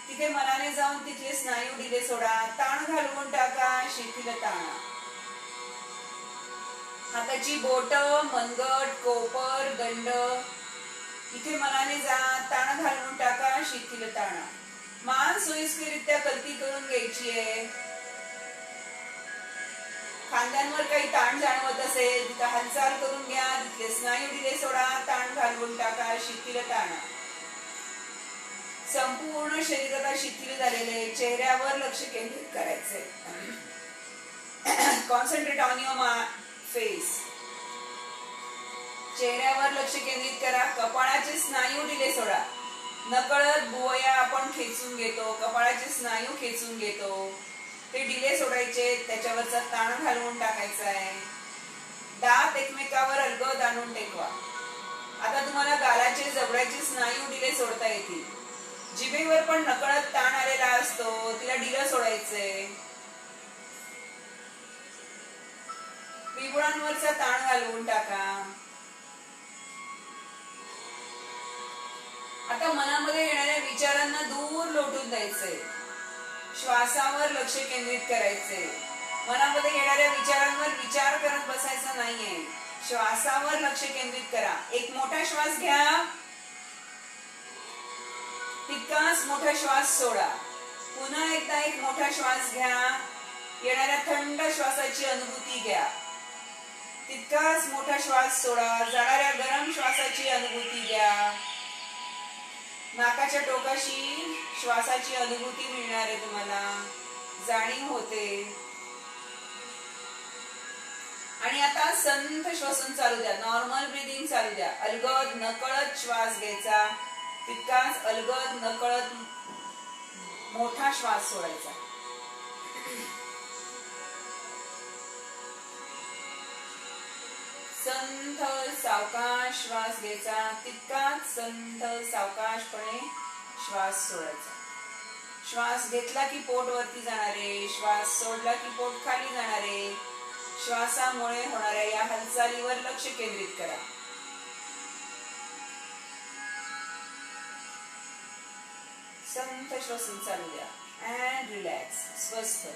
तिथे मनाने जाऊन तिथले स्नायू ढिले सोडा. ताण घालवून टाका. शिथिलता आणा. हाताची बोट, मनगट, कोपर, दंड इथे मनाने जा. ताण घालून टाका, शिथिल ताणा. मान सोयीस्कररित्या कलती करून घ्यायची आहे. खांद्यांवर काही ताण जाणवत असेल तिथं हालचाल करून घ्या. तिथले स्नायू ढिले सोडा. ताण घालवून टाका, शिथिल ताणा. संपूर्ण शरीराला शिथिल झालेले चेहऱ्यावर लक्ष केंद्रित करायचे. Concentrate on your face. चेहऱ्यावर लक्ष केंद्रित करा. कपाळाचे स्नायू ढिले सोडा. नकळत भुवया आपण खेचून घेतो, कपाळाचे स्नायू खेचून घेतो, ते ढिले सोडायचे. त्याच्यावरचा ताण घालवून टाकायचा आहे. दात एकमेकावर अलगद आणून टेकवा. आता तुम्हाला गालाचे जबड्याचे स्नायू ढिले सोडता येतील. जिभेवर पण नकळत ताण आलेला असतो, तिला ढिलं सोडायचंय. पिबुळांवरचा ताण घालवून टाका. आता मनामध्ये येणाऱ्या विचारांना दूर लोटून द्यायचंय. श्वासावर लक्ष केंद्रित करायचंय. मनामध्ये येणाऱ्या विचारांवर विचार करत बसायचा नाहीये. श्वासावर लक्ष केंद्रित करा. एक मोठा श्वास घ्या, तितकाच मोठा श्वास सोडा. पुन्हा एकदा एक मोठा श्वास घ्या. येणाऱ्या थंड श्वासाची अनुभूती घ्या. तितकाच मोठा श्वास सोडा. जाणाऱ्या गरम श्वासाची अनुभूती घ्या. नाकाच्या टोकाशी श्वासाची अनुभूती मिळणार आहे तुम्हाला, जाणीव होते. आणि आता संथ श्वसन चालू द्या. नॉर्मल ब्रीदिंग चालू द्या. अलगद नकळत श्वास घ्यायचा, तितकाच अलगद नकळत मोठा श्वास सोडायचा. संथ सावकाश श्वास घ्यायचा, तितकाच संथ सावकाशपणे श्वास सोडायचा. श्वास घेतला की पोट वरती जाणारे, श्वास सोडला की पोट खाली जाणारे. श्वासामुळे होणाऱ्या या हालचालीवर लक्ष केंद्रित करा. संथ श्वसन चालू द्या. And relax. स्वस्थ.